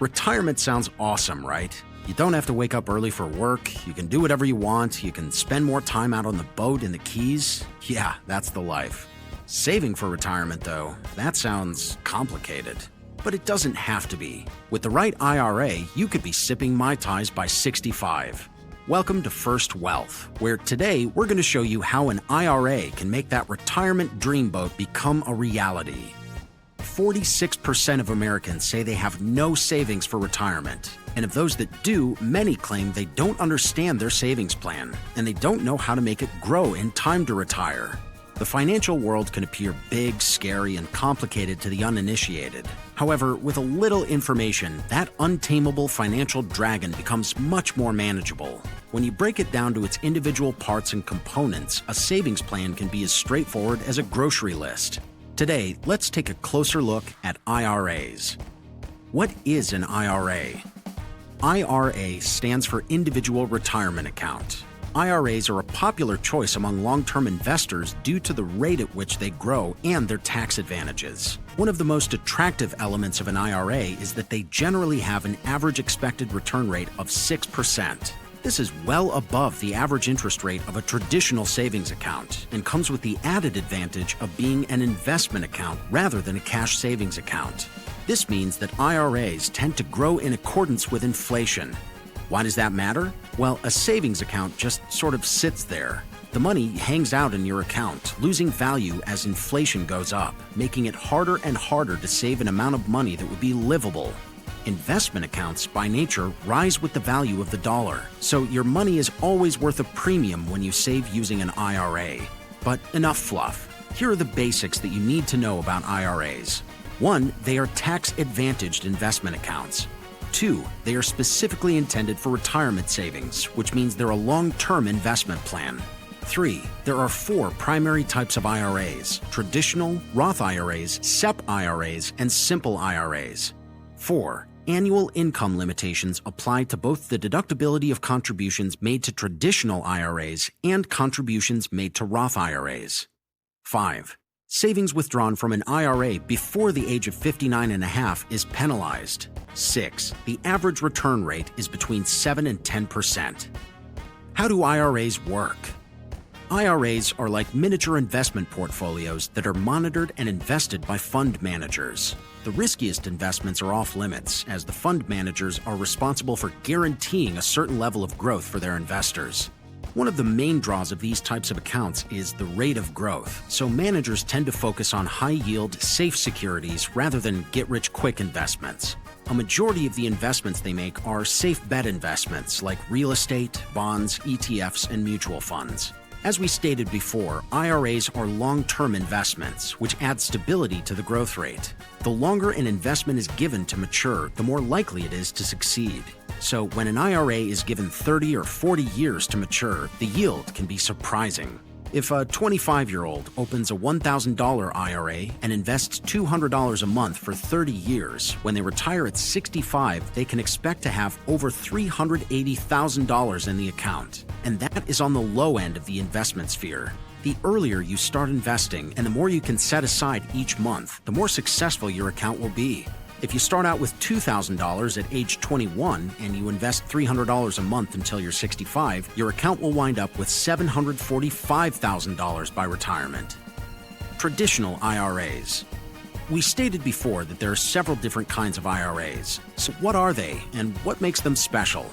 Retirement sounds awesome, right? You don't have to wake up early for work, you can do whatever you want, you can spend more time out on the boat in the Keys. Yeah, that's the life. Saving for retirement, though, that sounds complicated. But it doesn't have to be. With the right IRA, you could be sipping Mai Tais by 65. Welcome to First Wealth, where today we're going to show you how an IRA can make that retirement dreamboat become a reality. 46% of Americans say they have no savings for retirement. And of those that do, many claim they don't understand their savings plan, and they don't know how to make it grow in time to retire. The financial world can appear big, scary, and complicated to the uninitiated. However, with a little information, that untamable financial dragon becomes much more manageable. When you break it down to its individual parts and components, a savings plan can be as straightforward as a grocery list. Today, let's take a closer look at IRAs. What is an IRA? IRA stands for Individual Retirement Account. IRAs are a popular choice among long-term investors due to the rate at which they grow and their tax advantages. One of the most attractive elements of an IRA is that they generally have an average expected return rate of 6%. This is well above the average interest rate of a traditional savings account and comes with the added advantage of being an investment account rather than a cash savings account. This means that IRAs tend to grow in accordance with inflation. Why does that matter? Well, a savings account just sort of sits there. The money hangs out in your account, losing value as inflation goes up, making it harder and harder to save an amount of money that would be livable. Investment accounts, by nature, rise with the value of the dollar, so your money is always worth a premium when you save using an IRA. But enough fluff. Here are the basics that you need to know about IRAs. 1. They are tax-advantaged investment accounts. 2. They are specifically intended for retirement savings, which means they're a long-term investment plan. 3. There are 4 primary types of IRAs: traditional, Roth IRAs, SEP IRAs, and simple IRAs. 4. Annual income limitations apply to both the deductibility of contributions made to traditional IRAs and contributions made to Roth IRAs. 5. Savings withdrawn from an IRA before the age of 59 and a half is penalized. 6. The average return rate is between 7 and 10%. How do IRAs work? IRAs are like miniature investment portfolios that are monitored and invested by fund managers. The riskiest investments are off limits, as the fund managers are responsible for guaranteeing a certain level of growth for their investors. One of the main draws of these types of accounts is the rate of growth, so managers tend to focus on high-yield, safe securities rather than get-rich-quick investments. A majority of the investments they make are safe bet investments like real estate, bonds, ETFs, and mutual funds. As we stated before, IRAs are long-term investments, which add stability to the growth rate. The longer an investment is given to mature, the more likely it is to succeed. So when an IRA is given 30 or 40 years to mature, the yield can be surprising. If a 25-year-old opens a $1,000 IRA and invests $200 a month for 30 years, when they retire at 65, they can expect to have over $380,000 in the account. And that is on the low end of the investment sphere. The earlier you start investing and the more you can set aside each month, the more successful your account will be. If you start out with $2,000 at age 21 and you invest $300 a month until you're 65, your account will wind up with $745,000 by retirement. Traditional IRAs. We stated before that there are several different kinds of IRAs. So what are they and what makes them special?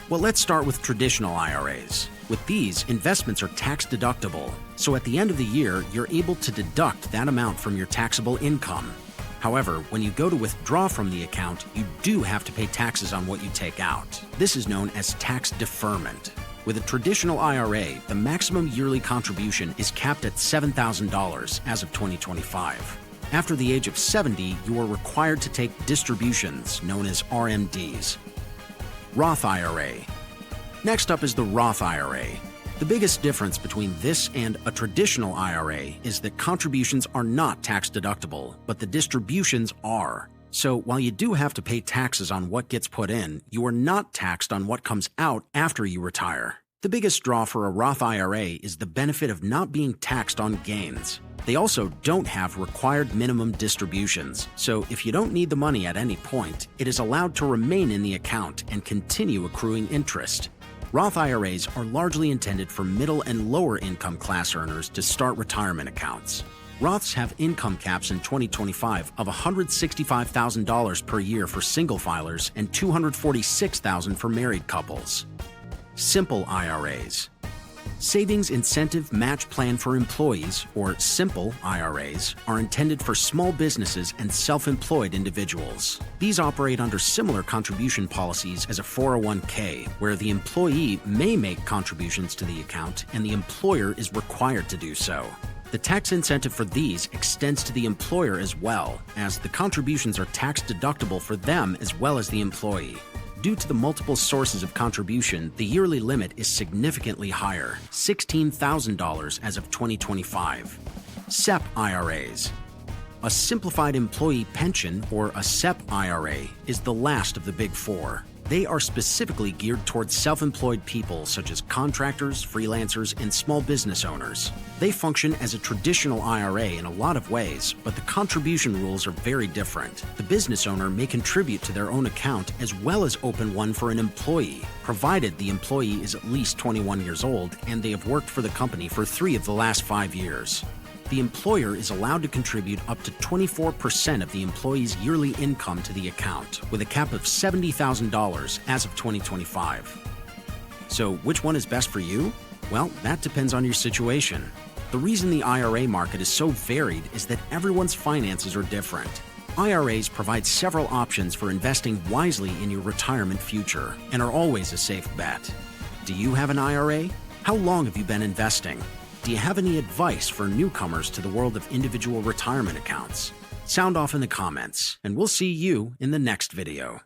Well, let's start with traditional IRAs. With these, investments are tax deductible, so at the end of the year, you're able to deduct that amount from your taxable income. However, when you go to withdraw from the account, you do have to pay taxes on what you take out. This is known as tax deferment. With a traditional IRA, the maximum yearly contribution is capped at $7,000 as of 2025. After the age of 70, you are required to take distributions, known as RMDs. Roth IRA. Next up is the Roth IRA. The biggest difference between this and a traditional IRA is that contributions are not tax deductible, but the distributions are. So while you do have to pay taxes on what gets put in, you are not taxed on what comes out after you retire. The biggest draw for a Roth IRA is the benefit of not being taxed on gains. They also don't have required minimum distributions, so if you don't need the money at any point, it is allowed to remain in the account and continue accruing interest. Roth IRAs are largely intended for middle and lower income class earners to start retirement accounts. Roths have income caps in 2025 of $165,000 per year for single filers and $246,000 for married couples. Simple IRAs. Savings Incentive Match Plan for Employees, or SIMPLE IRAs, are intended for small businesses and self-employed individuals. These operate under similar contribution policies as a 401k, where the employee may make contributions to the account and the employer is required to do so. The tax incentive for these extends to the employer as well, as the contributions are tax deductible for them as well as the employee. Due to the multiple sources of contribution, the yearly limit is significantly higher, $16,000 as of 2025. SEP IRAs. A simplified employee pension, or a SEP IRA, is the last of the big four. They are specifically geared towards self-employed people such as contractors, freelancers, and small business owners. They function as a traditional IRA in a lot of ways, but the contribution rules are very different. The business owner may contribute to their own account as well as open one for an employee, provided the employee is at least 21 years old and they have worked for the company for 3 of the last 5 years. The employer is allowed to contribute up to 24% of the employee's yearly income to the account, with a cap of $70,000 as of 2025. So, which one is best for you? Well, that depends on your situation. The reason the IRA market is so varied is that everyone's finances are different. IRAs provide several options for investing wisely in your retirement future and are always a safe bet. Do you have an IRA? How long have you been investing? Do you have any advice for newcomers to the world of individual retirement accounts? Sound off in the comments, and we'll see you in the next video.